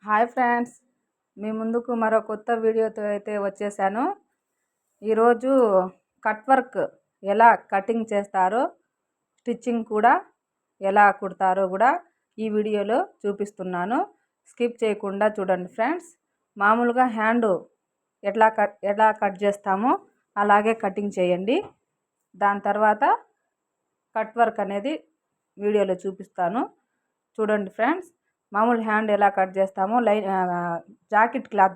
Hi friends, మీ ముందుకు మరో కొత్త వీడియోతో అయితే వచ్చేసాను. ఈరోజు కట్ వర్క్ ఎలా కటింగ్ చేస్తారో, స్టిచ్చింగ్ కూడా ఎలా కుడతారో కూడా ఈ వీడియోలో చూపిస్తున్నాను. స్కిప్ చేయకుండా చూడండి ఫ్రెండ్స్. మామూలుగా హ్యాండ్ ఎలా కట్ చేస్తామో అలాగే కటింగ్ చేయండి. దాని తర్వాత కట్ వర్క్ అనేది వీడియోలో చూపిస్తాను. చూడండి ఫ్రెండ్స్. మామూలు హ్యాండ్ ఎలా కట్ చేస్తామో జాకెట్ క్లాత్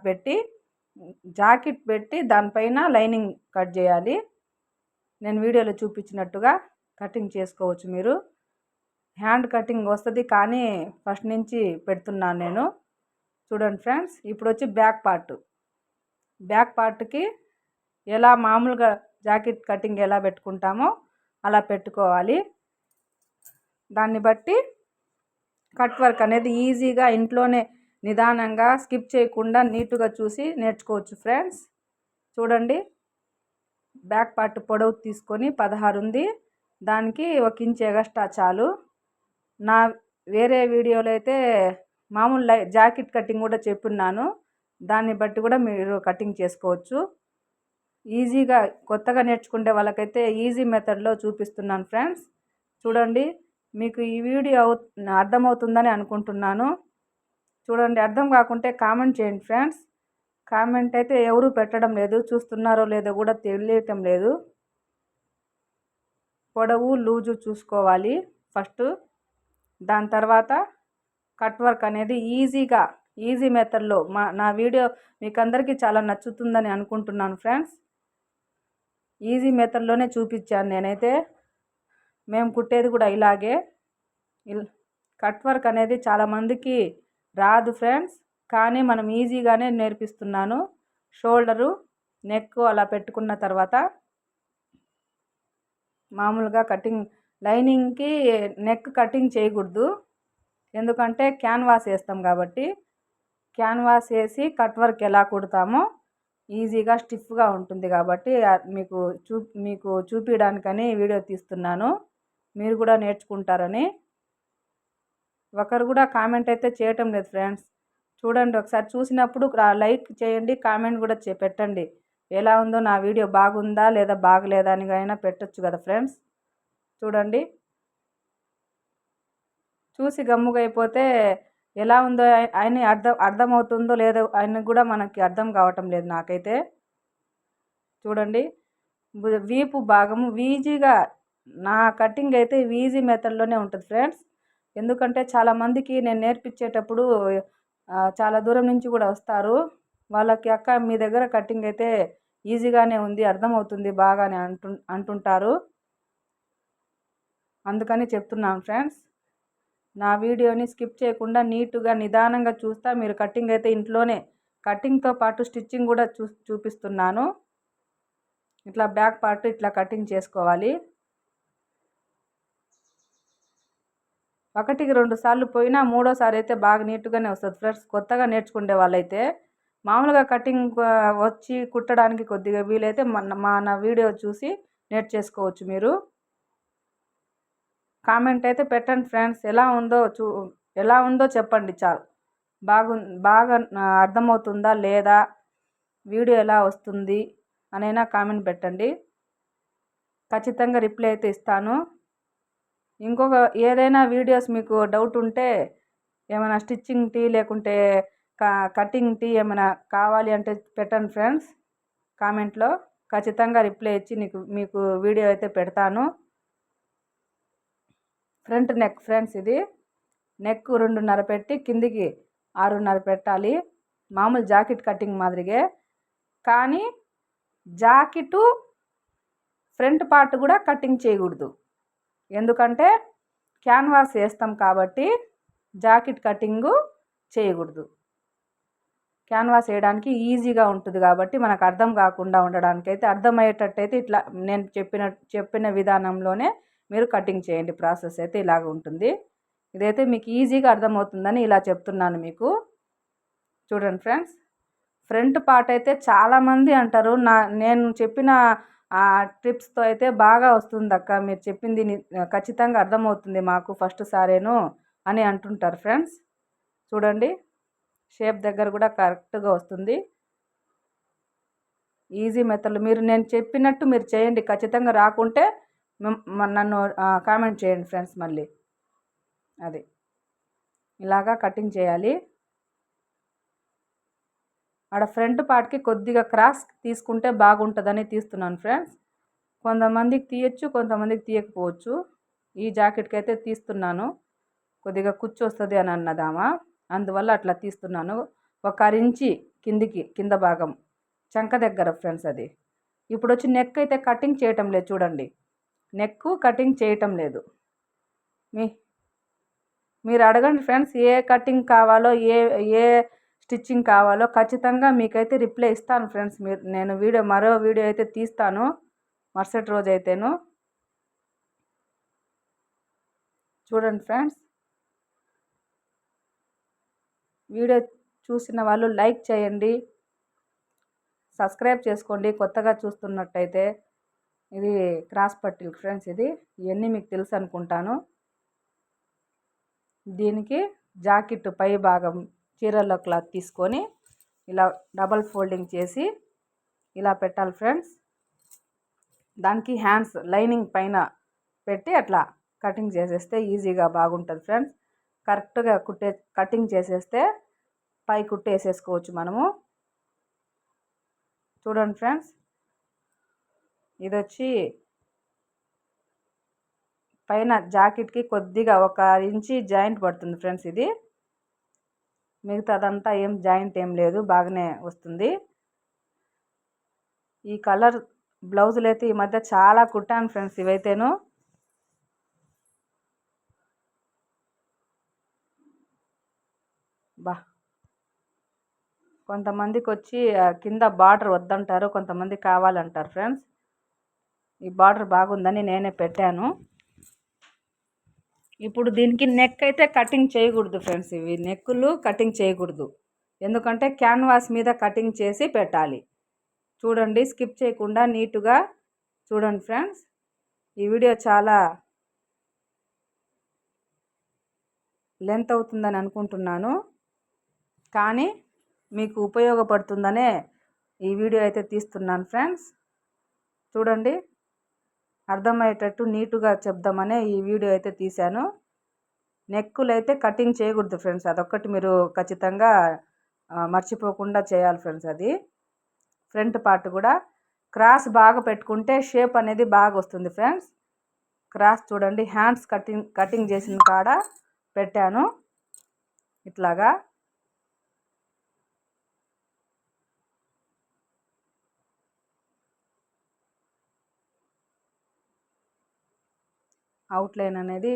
పెట్టి దానిపైన లైనింగ్ కట్ చేయాలి. నేను వీడియోలో చూపించినట్టుగా కటింగ్ చేసుకోవచ్చు. మీరు హ్యాండ్ కటింగ్ వస్తుంది, కానీ ఫస్ట్ నుంచి పెడుతున్నాను నేను. చూడండి ఫ్రెండ్స్. ఇప్పుడు వచ్చి బ్యాక్ పార్ట్కి ఎలా మామూలుగా జాకెట్ కటింగ్ ఎలా పెట్టుకుంటామో అలా పెట్టుకోవాలి. దాన్ని బట్టి కట్ వర్క్ అనేది ఈజీగా ఇంట్లోనే నిదానంగా స్కిప్ చేయకుండా నీట్గా చూసి నేర్చుకోవచ్చు ఫ్రెండ్స్. చూడండి, బ్యాక్ పార్ట్ పొడవు తీసుకొని 16 ఉంది. దానికి 1 ఇంచ్ ఎగస్ట్రా చాలు. నా వేరే వీడియోలో అయితే మామూలు జాకెట్ కటింగ్ కూడా చెప్పున్నాను. దాన్ని బట్టి కూడా మీరు కటింగ్ చేసుకోవచ్చు. ఈజీగా కొత్తగా నేర్చుకునే వాళ్ళకైతే ఈజీ మెథడ్లో చూపిస్తున్నాను ఫ్రెండ్స్. చూడండి, మీకు ఈ వీడియో అర్థమవుతుందని అనుకుంటున్నాను. చూడండి, అర్థం కాకుంటే కామెంట్ చేయండి ఫ్రెండ్స్. కామెంట్ అయితే ఎవరు పెట్టడం లేదు, చూస్తున్నారో లేదో కూడా తెలియటం లేదు. పొడవు లూజు చూసుకోవాలి ఫస్ట్. దాని తర్వాత కట్ వర్క్ అనేది ఈజీ మెథడ్లో నా వీడియో మీకు అందరికీ చాలా నచ్చుతుందని అనుకుంటున్నాను ఫ్రెండ్స్. ఈజీ మెథడ్లోనే చూపించాను నేనైతే. మేము కుట్టేది కూడా ఇలాగే. కట్ వర్క్ అనేది చాలామందికి రాదు ఫ్రెండ్స్, కానీ మనం ఈజీగానే నేర్పిస్తున్నాను. షోల్డరు, నెక్ అలా పెట్టుకున్న తర్వాత మామూలుగా లైనింగ్కి నెక్ కటింగ్ చేయకూడదు. ఎందుకంటే క్యాన్వాస్ వేస్తాం కాబట్టి. క్యాన్వాస్ వేసి కట్ వర్క్ ఎలా కుడతామో ఈజీగా స్టిఫ్గా ఉంటుంది కాబట్టి మీకు చూపించడానికని వీడియో తీస్తున్నాను. మీరు కూడా నేర్చుకుంటారని. ఒకరు కూడా కామెంట్ అయితే చేయటం లేదు ఫ్రెండ్స్. చూడండి, ఒకసారి చూసినప్పుడు లైక్ చేయండి, కామెంట్ కూడా పెట్టండి. ఎలా ఉందో నా వీడియో, బాగుందా లేదా బాగలేదా అని అయినా పెట్టచ్చు కదా ఫ్రెండ్స్. చూడండి, చూసి గమ్ముగా అయిపోతే ఎలా ఉందో ఆయన అర్థమవుతుందో లేదో ఆయన కూడా మనకి అర్థం కావటం లేదు నాకైతే. చూడండి, వీపు భాగము ఈజీగా, నా కటింగ్ అయితే ఈజీ మెథడ్లోనే ఉంటుంది ఫ్రెండ్స్. ఎందుకంటే చాలామందికి నేను నేర్పించేటప్పుడు చాలా దూరం నుంచి కూడా వస్తారు. వాళ్ళకి అక్క మీ దగ్గర కటింగ్ అయితే ఈజీగానే ఉంది, అర్థమవుతుంది బాగానే అంటుంటారు. అందుకని చెప్తున్నాను ఫ్రెండ్స్. నా వీడియోని స్కిప్ చేయకుండా నీట్గా నిదానంగా చూస్తా. మీరు కటింగ్ అయితే ఇంట్లోనే, కటింగ్తో పాటు స్టిచ్చింగ్ కూడా చూపిస్తున్నాను. ఇట్లా బ్యాక్ పార్ట్ ఇట్లా కటింగ్ చేసుకోవాలి. 1-2 సార్లు పోయినా మూడోసారి అయితే బాగా నీట్గానే వస్తుంది ఫ్రెండ్స్. కొత్తగా నేర్చుకునే వాళ్ళైతే మామూలుగా కటింగ్ వచ్చి కుట్టడానికి కొద్దిగా వీలైతే నా వీడియో చూసి నేర్చేసుకోవచ్చు మీరు. కామెంట్ అయితే పెట్టండి ఫ్రెండ్స్. ఎలా ఉందో చెప్పండి చాలు. బాగా అర్థమవుతుందా లేదా, వీడియో ఎలా వస్తుంది అనైనా కామెంట్ పెట్టండి. ఖచ్చితంగా రిప్లై అయితే ఇస్తాను. ఇంకొక ఏదైనా వీడియోస్ మీకు డౌట్ ఉంటే, ఏమైనా స్టిచ్చింగ్ టీ లేకుంటే కటింగ్ టీ ఏమైనా కావాలి అంటే పెట్టండి ఫ్రెండ్స్ కామెంట్లో. ఖచ్చితంగా రిప్లై ఇచ్చి మీకు వీడియో అయితే పెడతాను. ఫ్రంట్ నెక్ ఫ్రెండ్స్, ఇది నెక్ 2.5 పెట్టి కిందికి 6.5 పెట్టాలి. మామూలు జాకెట్ కటింగ్ మాదిరిగే, కానీ జాకెట్ ఫ్రంట్ పార్ట్ కూడా కటింగ్ చేయకూడదు. ఎందుకంటే క్యాన్వాస్ వేస్తాం కాబట్టి జాకెట్ కటింగు చేయకూడదు. క్యాన్వాస్ వేయడానికి ఈజీగా ఉంటుంది కాబట్టి మనకు అర్థం కాకుండా ఉండడానికైతే, అర్థమయ్యేటట్టయితే ఇట్లా నేను చెప్పిన విధానంలోనే మీరు కటింగ్ చేయండి. ప్రాసెస్ అయితే ఇలాగ ఉంటుంది. ఇదైతే మీకు ఈజీగా అర్థమవుతుందని ఇలా చెప్తున్నాను మీకు. చూడండి ఫ్రెండ్స్, ఫ్రంట్ పార్ట్ అయితే చాలామంది అంటారు, నేను చెప్పిన ట్రిప్స్తో అయితే బాగా వస్తుంది అక్క, మీరు చెప్పింది ఖచ్చితంగా అర్థమవుతుంది మాకు ఫస్ట్ సారేను అని అంటుంటారు ఫ్రెండ్స్. చూడండి, షేప్ దగ్గర కూడా కరెక్ట్గా వస్తుంది. ఈజీ మెథడ్లు మీరు నేను చెప్పినట్టు మీరు చేయండి. ఖచ్చితంగా రాకుంటే నన్ను కామెంట్ చేయండి ఫ్రెండ్స్. మళ్ళీ అది ఇలాగా కటింగ్ చేయాలి. ఆడ ఫ్రంట్ పార్ట్కి కొద్దిగా క్రాస్ తీసుకుంటే బాగుంటుందని తీస్తున్నాను ఫ్రెండ్స్. కొంతమందికి తీయచ్చు, కొంతమందికి తీయకపోవచ్చు. ఈ జాకెట్కి అయితే తీస్తున్నాను. కొద్దిగా కుచ్చు వస్తుంది అని అన్నదామా, అందువల్ల అట్లా తీస్తున్నాను. 1 ఇంచి కిందికి, కింద భాగం చంక దగ్గర ఫ్రెండ్స్. అది ఇప్పుడు వచ్చి నెక్ అయితే కటింగ్ చేయటం లేదు చూడండి. నెక్ కటింగ్ చేయటం లేదు. మీరు అడగండి ఫ్రెండ్స్, ఏ కటింగ్ కావాలో, ఏ ఏ స్టిచ్చింగ్ కావాలో ఖచ్చితంగా మీకైతే రిప్లై ఇస్తాను ఫ్రెండ్స్. నేను మరో వీడియో అయితే తీస్తాను మరుసటి రోజు అయితేను. చూడండి ఫ్రెండ్స్, వీడియో చూసిన వాళ్ళు లైక్ చేయండి, సబ్స్క్రైబ్ చేసుకోండి కొత్తగా చూస్తున్నట్టయితే. ఇది క్రాస్ పట్టీలు ఫ్రెండ్స్. ఇవన్నీ మీకు తెలుసు అనుకుంటాను. దీనికి జాకెట్ పై భాగం చీరల్లో క్లాత్ తీసుకొని ఇలా డబల్ ఫోల్డింగ్ చేసి ఇలా పెట్టాలి ఫ్రెండ్స్. దానికి హ్యాండ్స్ లైనింగ్ పైన పెట్టి అట్లా కటింగ్ చేసేస్తే ఈజీగా బాగుంటుంది ఫ్రెండ్స్. కరెక్ట్గా కటింగ్ చేసేస్తే పై కుట్టేసేసుకోవచ్చు మనము. చూడండి ఫ్రెండ్స్, ఇది వచ్చి పైన జాకెట్కి కొద్దిగా 1 ఇంచి జాయింట్ పడుతుంది ఫ్రెండ్స్. ఇది మిగతాదంతా ఏం జాయింట్ ఏం లేదు, బాగానే వస్తుంది. ఈ కలర్ బ్లౌజులు అయితే ఈ మధ్య చాలా కుట్టాను ఫ్రెండ్స్. ఇవైతేను కొంతమందికి వచ్చి కింద బార్డర్ వద్దంటారు, కొంతమంది కావాలంటారు ఫ్రెండ్స్. ఈ బార్డర్ బాగుందని నేనే పెట్టాను. ఇప్పుడు దీనికి నెక్ అయితే కటింగ్ చేయకూడదు ఫ్రెండ్స్. ఇవి నెక్కులు కటింగ్ చేయకూడదు, ఎందుకంటే క్యాన్వాస్ మీద కటింగ్ చేసి పెట్టాలి. చూడండి, స్కిప్ చేయకుండా నీట్గా చూడండి ఫ్రెండ్స్. ఈ వీడియో చాలా లెంత్ అవుతుందని అనుకుంటున్నాను, కానీ మీకు ఉపయోగపడుతుందనే ఈ వీడియో అయితే తీస్తున్నాను ఫ్రెండ్స్. చూడండి, అర్థమయ్యేటట్టు నీట్గా చెప్దామనే ఈ వీడియో అయితే తీశాను. నెక్కులు అయితే కటింగ్ చేయకూడదు ఫ్రెండ్స్, అదొక్కటి మీరు ఖచ్చితంగా మర్చిపోకుండా చేయాలి ఫ్రెండ్స్. అది ఫ్రంట్ పార్ట్ కూడా క్రాస్ బాగా పెట్టుకుంటే షేప్ అనేది బాగా వస్తుంది ఫ్రెండ్స్. క్రాస్ చూడండి, హ్యాండ్స్ కటింగ్ చేసిన కాడ పెట్టాను ఇట్లాగా. అవుట్లైన్ అనేది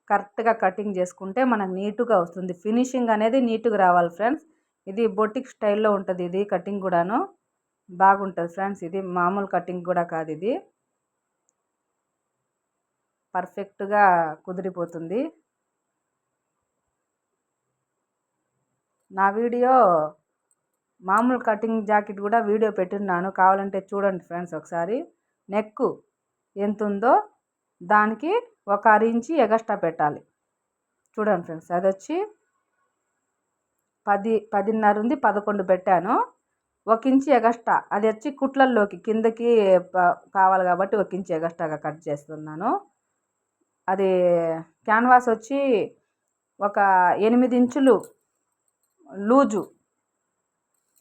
కరెక్ట్గా కటింగ్ చేసుకుంటే మనకు నీట్గా వస్తుంది. ఫినిషింగ్ అనేది నీట్గా రావాలి ఫ్రెండ్స్. ఇది బొటిక్ స్టైల్లో ఉంటుంది. ఇది కటింగ్ కూడాను బాగుంటుంది ఫ్రెండ్స్. ఇది మామూలు కటింగ్ కూడా కాదు, ఇది పర్ఫెక్ట్గా కుదిరిపోతుంది. నా వీడియో మామూలు కటింగ్ జాకెట్ కూడా వీడియో పెట్టున్నాను, కావాలంటే చూడండి ఫ్రెండ్స్ ఒకసారి. నెక్ ఎంత ఉందో దానికి 1 ఇంచి ఎగస్ట్రా పెట్టాలి. చూడండి ఫ్రెండ్స్, అది వచ్చి 10.5 ఉంది, 11 పెట్టాను. 1 ఇంచి ఎగస్ట్రా, అది వచ్చి కుట్లల్లోకి కిందకి కావాలి కాబట్టి 1 ఇంచి ఎగస్ట్రాగా కట్ చేస్తున్నాను. అది క్యాన్వాస్ వచ్చి ఒక 8 ఇంచులు లూజు,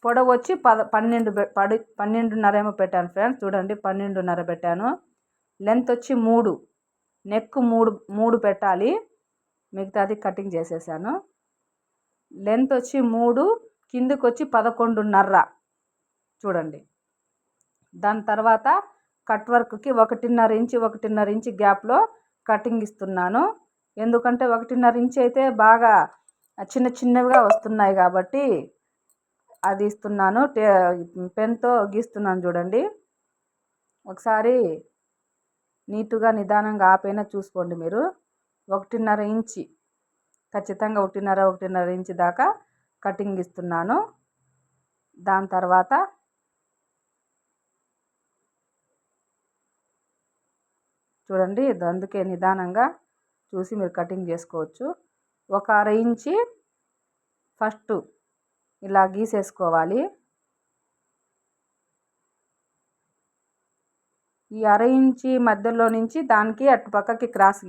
పొడవు వచ్చి 12.5 ఏమో పెట్టాను ఫ్రెండ్స్. చూడండి, 12.5 పెట్టాను. లెంత్ వచ్చి 3, నెక్ 3 పెట్టాలి, మిగతాది కటింగ్ చేసేసాను. లెంత్ వచ్చి 3, కిందకి వచ్చి 11.5 చూడండి. దాని తర్వాత కట్ వర్క్కి 1.5 ఇంచి గ్యాప్లో కటింగ్ ఇస్తున్నాను. ఎందుకంటే 1.5 ఇంచి అయితే బాగా చిన్న చిన్నవిగా వస్తున్నాయి కాబట్టి అది ఇస్తున్నాను. పెన్తో గీస్తున్నాను చూడండి. ఒకసారి నీట్గా నిదానంగా ఆపైనా చూసుకోండి మీరు. 1.5 ఇంచి ఖచ్చితంగా 1.5 ఇంచి దాకా కటింగ్ ఇస్తున్నాను. దాని తర్వాత చూడండి, అందుకే నిదానంగా చూసి మీరు కటింగ్ చేసుకోవచ్చు. 1 ఇంచి ఫస్ట్ ఇలా గీసేసుకోవాలి. ఈ అర ఇంచి మధ్యలో నుంచి దానికి అటు పక్కకి క్రాస్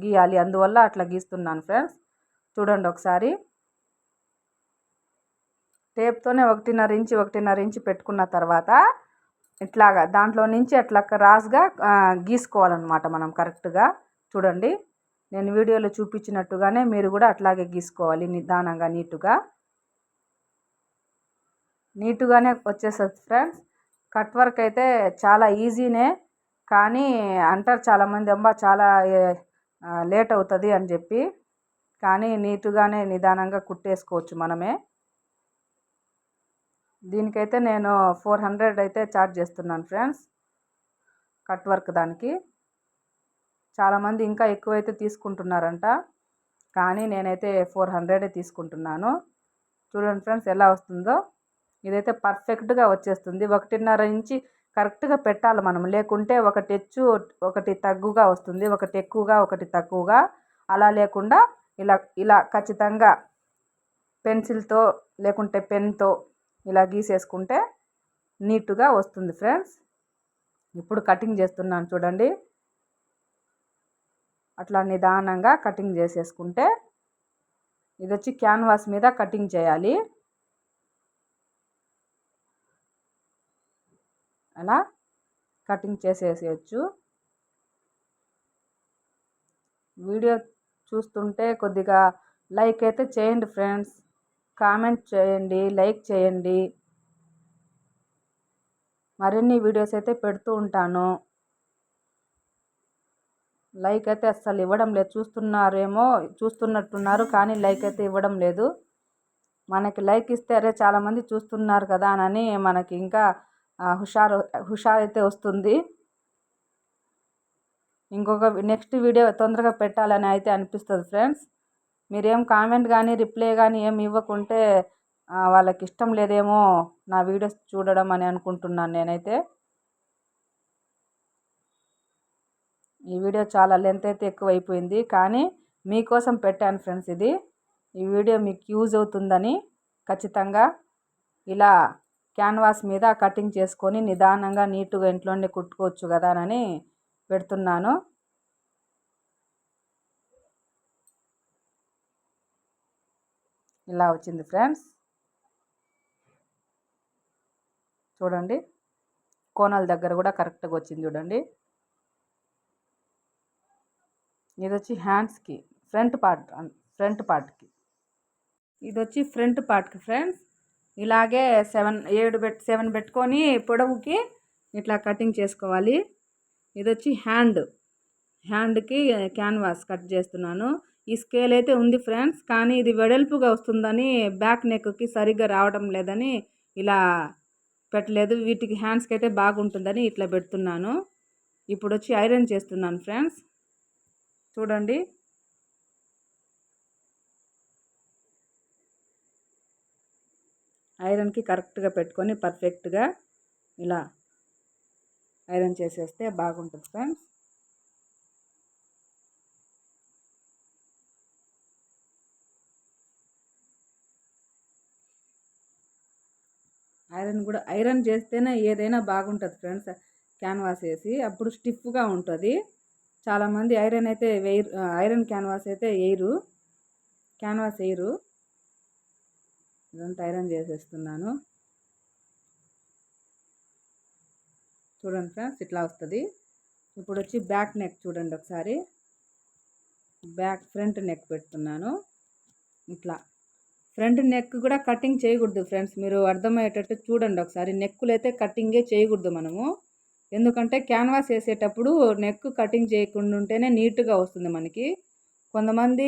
గీయాలి. అందువల్ల అట్లా గీస్తున్నాను ఫ్రెండ్స్. చూడండి ఒకసారి. టేప్తోనే 1.5 ఇంచ్ పెట్టుకున్న తర్వాత ఇట్లాగా దాంట్లో నుంచి అట్లా క్రాస్గా గీసుకోవాలన్నమాట మనం కరెక్ట్గా. చూడండి, నేను వీడియోలో చూపించినట్టుగానే మీరు కూడా అట్లాగే గీసుకోవాలి. నిదానంగా నీటుగానే వచ్చేస్తుంది ఫ్రెండ్స్. కట్ వర్క్ అయితే చాలా ఈజీనే, కానీ అంటారు చాలామంది అమ్మ చాలా లేట్ అవుతుంది అని చెప్పి. కానీ నీటుగానే నిదానంగా కుట్టేసుకోవచ్చు మనమే. దీనికైతే నేను 400 అయితే ఛార్జ్ చేస్తున్నాను ఫ్రెండ్స్, కట్ వర్క్ దానికి. చాలామంది ఇంకా ఎక్కువైతే తీసుకుంటున్నారంట, కానీ నేనైతే 400 తీసుకుంటున్నాను. చూడండి ఫ్రెండ్స్ ఎలా వస్తుందో. ఇదైతే పర్ఫెక్ట్గా వచ్చేస్తుంది. 1.5 ఇంచి కరెక్ట్గా పెట్టాలి మనం, లేకుంటే ఒకటి హెచ్చు ఒకటి తగ్గుగా వస్తుంది, ఒకటి ఎక్కువగా ఒకటి తక్కువగా. అలా లేకుండా ఇలా ఇలా ఖచ్చితంగా పెన్సిల్తో లేకుంటే పెన్తో ఇలా గీసేసుకుంటే నీట్గా వస్తుంది ఫ్రెండ్స్. ఇప్పుడు కటింగ్ చేస్తున్నాను చూడండి. అట్లా నిదానంగా కటింగ్ చేసేసుకుంటే, ఇది వచ్చి క్యాన్వాస్ మీద కటింగ్ చేయాలి. అలా కటింగ్ చేసేసేయచ్చు. వీడియో చూస్తుంటే కొద్దిగా లైక్ అయితే చేయండి ఫ్రెండ్స్, కామెంట్ చేయండి, లైక్ చేయండి. మరిన్ని వీడియోస్ అయితే పెడుతూ ఉంటాను. లైక్ అయితే అస్సలు ఇవ్వడం లేదు. చూస్తున్నట్టున్నారు కానీ లైక్ అయితే ఇవ్వడం లేదు. మనకి లైక్ ఇస్తే అరే చాలామంది చూస్తున్నారు కదా అని మనకి ఇంకా హుషారైతే వస్తుంది. ఇంకొక నెక్స్ట్ వీడియో తొందరగా పెట్టాలని అయితే అనిపిస్తుంది ఫ్రెండ్స్. మీరేం కామెంట్ కానీ రిప్లై కానీ ఏం ఇవ్వకుంటే వాళ్ళకి ఇష్టం లేదేమో నా వీడియోస్ చూడడం అని అనుకుంటున్నాను నేనైతే. ఈ వీడియో చాలా లెంత్ అయితే ఎక్కువ అయిపోయింది, కానీ మీకోసం పెట్టాను ఫ్రెండ్స్ ఇది. ఈ వీడియో మీకు యూజ్ అవుతుందని ఖచ్చితంగా ఇలా క్యాన్వాస్ మీద కటింగ్ చేసుకొని నిదానంగా నీట్గా ఇంట్లోనే కుట్టుకోవచ్చు కదా అని పెడుతున్నాను. ఇలా వచ్చింది ఫ్రెండ్స్. చూడండి, కోణాల దగ్గర కూడా కరెక్ట్గా వచ్చింది చూడండి. ఇది వచ్చి హ్యాండ్స్కి ఫ్రంట్ పార్ట్కి ఇది వచ్చి ఫ్రంట్ పార్ట్కి ఫ్రెండ్స్. ఇలాగే 7 పెట్టుకొని పొడవుకి ఇట్లా కటింగ్ చేసుకోవాలి. ఇది వచ్చి హ్యాండ్కి క్యాన్వాస్ కట్ చేస్తున్నాను. ఈ స్కేల్ అయితే ఉంది ఫ్రెండ్స్, కానీ ఇది వెడల్పుగా వస్తుందని బ్యాక్ నెక్కి సరిగ్గా రావడం లేదని ఇలా పెట్టలేదు. వీటికి హ్యాండ్స్కి అయితే బాగుంటుందని ఇట్లా పెడుతున్నాను. ఇప్పుడు వచ్చి ఐరన్ చేస్తున్నాను ఫ్రెండ్స్. చూడండి, ఐరన్కి కరెక్ట్గా పెట్టుకొని పర్ఫెక్ట్గా ఇలా ఐరన్ చేసేస్తే బాగుంటుంది ఫ్రెండ్స్. ఐరన్ చేస్తేనే ఏదైనా బాగుంటుంది ఫ్రెండ్స్. క్యాన్వాస్ వేసి అప్పుడు స్టిఫ్గా ఉంటుంది. చాలామంది ఐరన్ క్యాన్వాస్ అయితే క్యాన్వాస్ వేయరు. ఇదంతా ఐరన్ చేసేస్తున్నాను. చూడండి ఫ్రెండ్స్, ఇట్లా వస్తుంది. ఇప్పుడు వచ్చి బ్యాక్ నెక్ చూడండి ఒకసారి. ఫ్రంట్ నెక్ పెడుతున్నాను. ఇట్లా ఫ్రంట్ నెక్ కూడా కటింగ్ చేయకూడదు ఫ్రెండ్స్, మీరు అర్థమయ్యేటట్టు చూడండి ఒకసారి. నెక్కులు అయితే కటింగే చేయకూడదు మనము, ఎందుకంటే క్యాన్వాస్ వేసేటప్పుడు నెక్ కటింగ్ చేయకుండా ఉంటేనే నీట్గా వస్తుంది మనకి. కొంతమంది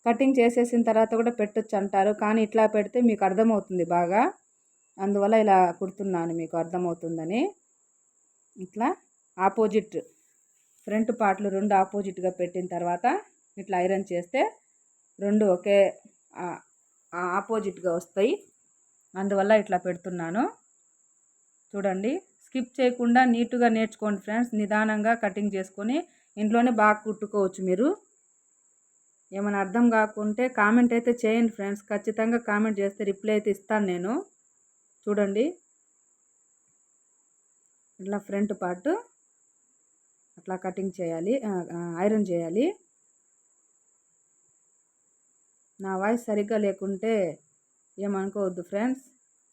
కటింగ్ చేసేసిన తర్వాత కూడా పెట్టొచ్చు అంటారు, కానీ ఇట్లా పెడితే మీకు అర్థమవుతుంది బాగా. అందువల్ల ఇలా కుడుతున్నాను, మీకు అర్థమవుతుందని. ఇట్లా ఆపోజిట్ ఫ్రంట్ పార్ట్లు 2 ఆపోజిట్గా పెట్టిన తర్వాత ఇట్లా ఐరన్ చేస్తే 2 ఒకే ఆపోజిట్గా వస్తాయి. అందువల్ల ఇట్లా పెడుతున్నాను. చూడండి, స్కిప్ చేయకుండా నీట్గా నేర్చుకోండి ఫ్రెండ్స్. నిదానంగా కటింగ్ చేసుకొని ఇంట్లోనే బాగా కుట్టుకోవచ్చు మీరు. ఏమైనా అర్థం కాకుంటే కామెంట్ అయితే చేయండి ఫ్రెండ్స్. ఖచ్చితంగా కామెంట్ చేస్తే రిప్లై అయితే ఇస్తాను నేను. చూడండి ఇట్లా ఫ్రంట్ పార్ట్ అట్లా కటింగ్ చేయాలి, ఐరన్ చేయాలి. నా వాయిస్ సరిగ్గా లేకుంటే ఏమనుకోవద్దు ఫ్రెండ్స్.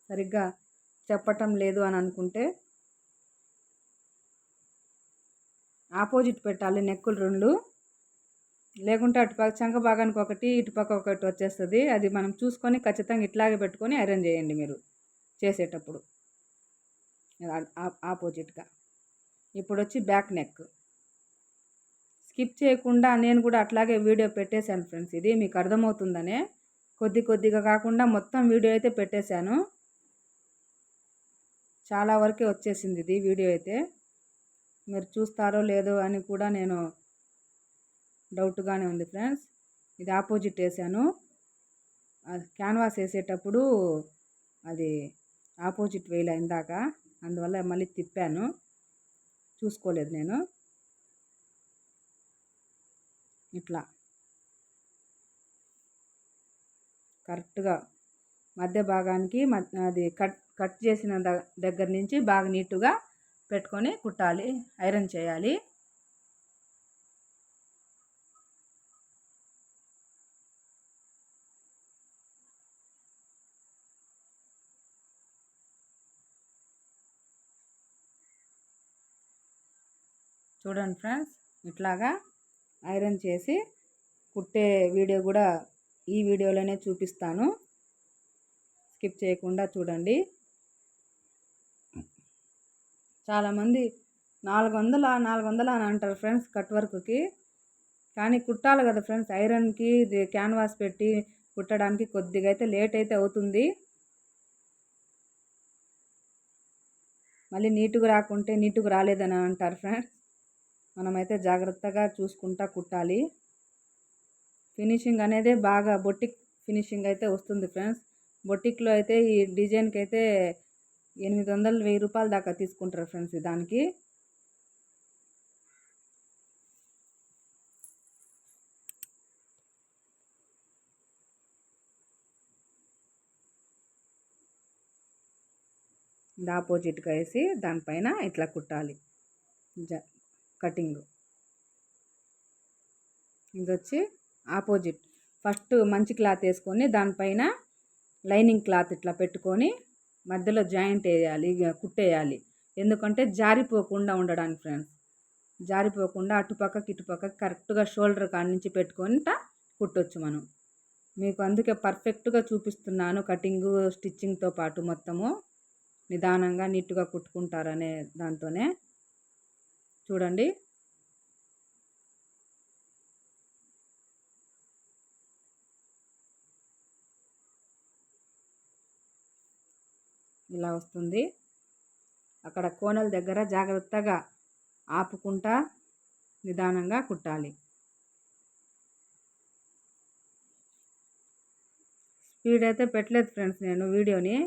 సరిగ్గా చెప్పటం లేదు అని అనుకుంటే ఆపోజిట్ పెట్టాలి నెక్కులు రెండు. లేకుంటే అటుపక్క చంక భాగానికి ఒకటి, ఇటుపక్క ఒకటి వచ్చేస్తుంది. అది మనం చూసుకొని ఖచ్చితంగా ఇట్లాగే పెట్టుకొని ఐరన్ చేయండి మీరు చేసేటప్పుడు ఆపోజిట్గా. ఇప్పుడు వచ్చి బ్యాక్ నెక్ స్కిప్ చేయకుండా నేను కూడా అట్లాగే వీడియో పెట్టేశాను ఫ్రెండ్స్. ఇది మీకు అర్థమవుతుందనే కొద్దిగా కాకుండా మొత్తం వీడియో అయితే పెట్టేశాను. చాలా వరకే వచ్చేసింది ఇది వీడియో అయితే. మీరు చూస్తారో లేదో అని కూడా నేను డౌట్గానే ఉంది ఫ్రెండ్స్. ఇది ఆపోజిట్ వేసాను. క్యాన్వాస్ వేసేటప్పుడు అది ఆపోజిట్ వేయలే ఇందాక, అందువల్ల మళ్ళీ తిప్పాను, చూసుకోలేదు నేను. ఇట్లా కరెక్ట్గా మధ్య భాగానికి అది కట్ చేసిన దగ్గర నుంచి బాగా నీట్గా పెట్టుకొని కుట్టాలి, ఐరన్ చేయాలి. చూడండి ఫ్రెండ్స్, ఇట్లాగా ఐరన్ చేసి కుట్టే వీడియో కూడా ఈ వీడియోలోనే చూపిస్తాను. స్కిప్ చేయకుండా చూడండి. చాలామంది 400 అని అంటారు ఫ్రెండ్స్ కట్ వర్క్కి. కానీ కుట్టాలి కదా ఫ్రెండ్స్, ఐరన్కి క్యాన్వాస్ పెట్టి కుట్టడానికి కొద్దిగా అయితే లేట్ అయితే అవుతుంది. మళ్ళీ నీట్గా రాకుంటే నీట్గా రాలేదని అంటారు ఫ్రెండ్స్. మనమైతే జాగ్రత్తగా చూసుకుంటా కుట్టాలి. ఫినిషింగ్ అనేది బాగా బొటిక్ ఫినిషింగ్ అయితే వస్తుంది ఫ్రెండ్స్. బొటిక్లో అయితే ఈ డిజైన్కి అయితే 800-1000 రూపాయల దాకా తీసుకుంటారు ఫ్రెండ్స్ దానికి. ఇది ఆపోజిట్గా వేసి దానిపైన ఇట్లా కుట్టాలి కటింగ్. ఇది వచ్చి ఆపోజిట్. ఫస్ట్ మంచి క్లాత్ వేసుకొని దానిపైన లైనింగ్ క్లాత్ ఇట్లా పెట్టుకొని మధ్యలో జాయింట్ వేయాలి, కుట్టేయాలి. ఎందుకంటే జారిపోకుండా ఉండడానికి ఫ్రెండ్స్. జారిపోకుండా అటుపక్కకి ఇటుపక్కకి కరెక్ట్గా షోల్డర్ కాడి నుంచి పెట్టుకుంటా కుట్టొచ్చు మనం. మీకు అందుకే పర్ఫెక్ట్గా చూపిస్తున్నాను, కటింగు స్టిచ్చింగ్తో పాటు మొత్తము నిదానంగా నీట్గా కుట్టుకుంటారనే దాంతోనే. చూడండి ఇలా వస్తుంది. అక్కడ కోనల దగ్గర జాగ్రత్తగా ఆపుకుంటా నిదానంగా కుట్టాలి. స్పీడ్ అయితే పెట్టలేదు ఫ్రెండ్స్ నేను వీడియోని.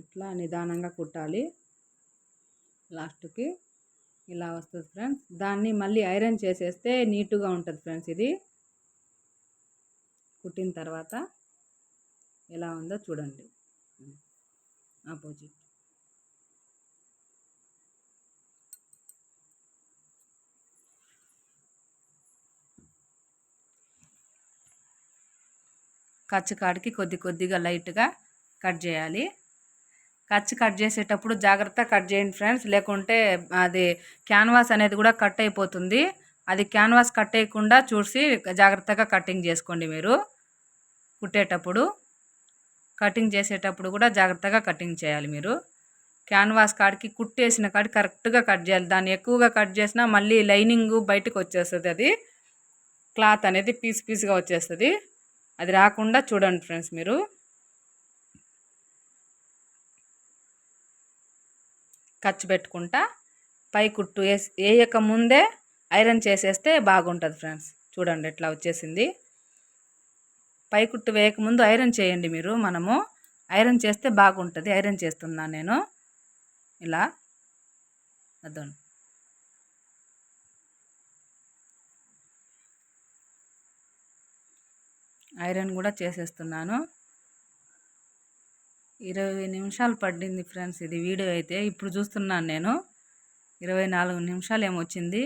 ఇట్లా నిదానంగా కుట్టాలి. లాస్ట్కి ఇలా వస్తుంది ఫ్రెండ్స్. దాన్ని మళ్ళీ ఐరన్ చేసేస్తే నీట్గా ఉంటుంది ఫ్రెండ్స్. ఇది కుట్టిన తర్వాత ఎలా ఉందో చూడండి. ఆపోజిట్ ఖర్చు కాడికి కొద్దిగా లైట్గా కట్ చేయాలి. కట్ చేసేటప్పుడు జాగ్రత్త కట్ చేయండి ఫ్రెండ్స్. లేకుంటే అది క్యాన్వాస్ అనేది కూడా కట్ అయిపోతుంది. అది క్యాన్వాస్ కట్ అయ్యకుండా చూసి జాగ్రత్తగా కటింగ్ చేసుకోండి మీరు. కుట్టేటప్పుడు కటింగ్ చేసేటప్పుడు కూడా జాగ్రత్తగా కటింగ్ చేయాలి మీరు. క్యాన్వాస్ కాడికి కుట్టేసిన కాడికి కరెక్ట్గా కట్ చేయాలి. దాన్ని ఎక్కువగా కట్ చేసినా మళ్ళీ లైనింగ్ బయటకు వచ్చేస్తుంది. అది క్లాత్ అనేది పీస్ పీస్గా వచ్చేస్తుంది. అది రాకుండా చూడండి ఫ్రెండ్స్ మీరు. ఖర్చు పెట్టుకుంటా పై కుట్టు వేయక ముందే ఐరన్ చేసేస్తే బాగుంటుంది ఫ్రెండ్స్. చూడండి ఎట్లా వచ్చేసింది. పై కుట్టు వేయకముందు ఐరన్ చేయండి మీరు. మనము ఐరన్ చేస్తే బాగుంటుంది. ఐరన్ చేస్తున్నాను నేను ఇలా. అదండి ఐరన్ కూడా చేసేస్తున్నాను. 20 నిమిషాలు పడింది ఫ్రెండ్స్ ఇది వీడియో అయితే. ఇప్పుడు చూస్తున్నాను నేను 24 నిమిషాలు ఏమొచ్చింది.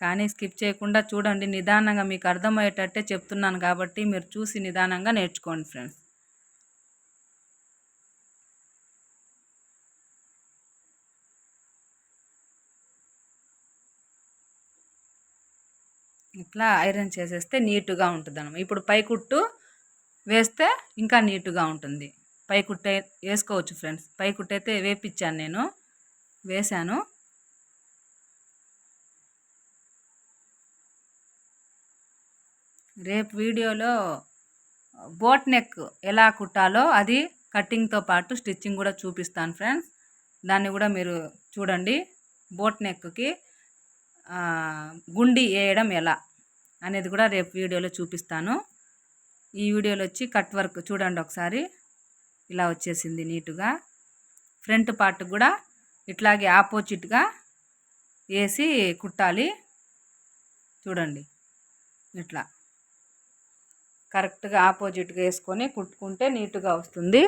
కానీ స్కిప్ చేయకుండా చూడండి. నిదానంగా మీకు అర్థమయ్యేటట్టే చెప్తున్నాను కాబట్టి మీరు చూసి నిదానంగా నేర్చుకోండి ఫ్రెండ్స్. ఇట్లా ఐరన్ చేసేస్తే నీట్గా ఉంటుంది అన్నమాట. ఇప్పుడు పై కుట్టు వేస్తే ఇంకా నీట్గా ఉంటుంది. పై కుట్టు వేసుకోవచ్చు ఫ్రెండ్స్. పై కుట్టు అయితే వేపించాను నేను, వేశాను. రేపు వీడియోలో బోట్ నెక్ ఎలా కుట్టాలో అది కటింగ్తో పాటు స్టిచ్చింగ్ కూడా చూపిస్తాను ఫ్రెండ్స్. దాన్ని కూడా మీరు చూడండి. బోట్ నెక్కి గుండి వేయడం ఎలా అనేది కూడా రేపు వీడియోలో చూపిస్తాను. ఈ వీడియోలో వచ్చి కట్ వర్క్ చూడండి ఒకసారి. ఇలా వచ్చేసింది నీట్గా. ఫ్రంట్ పార్ట్ కూడా ఇట్లాగే ఆపోజిట్గా వేసి కుట్టాలి. చూడండి ఇట్లా కరెక్ట్గా ఆపోజిట్గా వేసుకొని కుట్టుకుంటే నీట్గా వస్తుంది.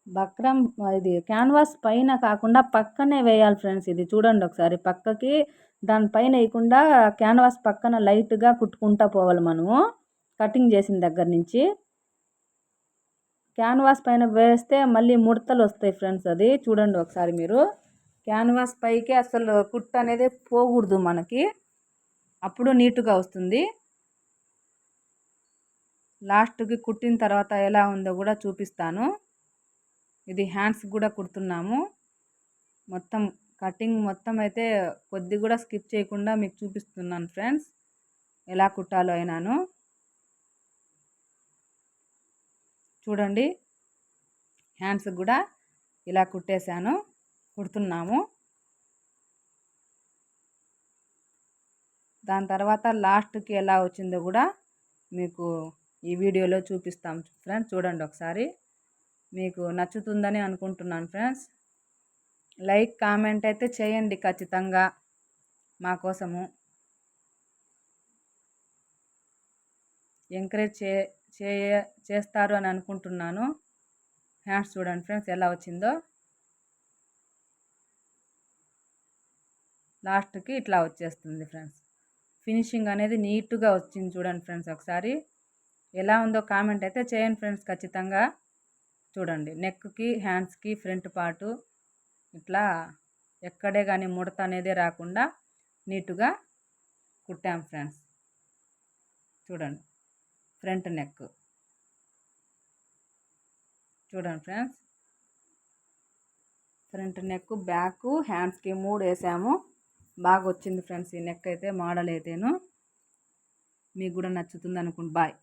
బక్రం ఇది క్యాన్వాస్ పైన కాకుండా పక్కనే వేయాలి ఫ్రెండ్స్. ఇది చూడండి ఒకసారి. పక్కకి దానిపైన వేయకుండా క్యాన్వాస్ పక్కన లైట్గా కుట్టుకుంటా పోవాలి మనము కటింగ్ చేసిన దగ్గర నుంచి. క్యాన్వాస్ పైన వేస్తే మళ్ళీ ముడతలు వస్తాయి ఫ్రెండ్స్. అది చూడండి ఒకసారి మీరు. క్యాన్వాస్ పైకి అసలు కుట్టు అనేది పోకూడదు మనకి, అప్పుడు నీట్గా వస్తుంది. లాస్ట్కి కుట్టిన తర్వాత ఎలా ఉందో కూడా చూపిస్తాను. ఇది హ్యాండ్స్ కూడా కుడుతున్నాము. మొత్తం కటింగ్ మొత్తం అయితే కొద్ది కూడా స్కిప్ చేయకుండా మీకు చూపిస్తున్నాను ఫ్రెండ్స్, ఎలా కుట్టాలో అయినాను. చూడండి హ్యాండ్స్ కూడా ఇలా కుట్టేశాను, కుడుతున్నాము. దాని తర్వాత లాస్ట్కి ఎలా వచ్చిందో కూడా మీకు ఈ వీడియోలో చూపిస్తాం ఫ్రెండ్స్. చూడండి ఒకసారి. మీకు నచ్చుతుందని అనుకుంటున్నాను ఫ్రెండ్స్. లైక్ కామెంట్ అయితే చేయండి ఖచ్చితంగా మా కోసము. ఎంకరేజ్ చేస్తారు అని అనుకుంటున్నాను. హ్యాండ్స్ చూడండి ఫ్రెండ్స్ ఎలా వచ్చిందో. లాస్ట్కి ఇట్లా వచ్చేస్తుంది ఫ్రెండ్స్. ఫినిషింగ్ అనేది నీట్గా వచ్చింది చూడండి ఫ్రెండ్స్. ఒకసారి ఎలా ఉందో కామెంట్ అయితే చేయండి ఫ్రెండ్స్ ఖచ్చితంగా. చూడండి నెక్కి హ్యాండ్స్కి ఫ్రంట్ పార్టు ఇట్లా ఎక్కడే కానీ ముడత అనేది రాకుండా నీట్గా కుట్టాం ఫ్రెండ్స్. చూడండి ఫ్రంట్ నెక్ చూడండి ఫ్రెండ్స్. ఫ్రంట్ నెక్, బ్యాక్, హ్యాండ్స్కి 3 వేసాము. బాగా వచ్చింది ఫ్రెండ్స్ ఈ నెక్ అయితే. మోడల్ అయితేను మీకు కూడా నచ్చుతుంది అనుకుంటా. బాయ్.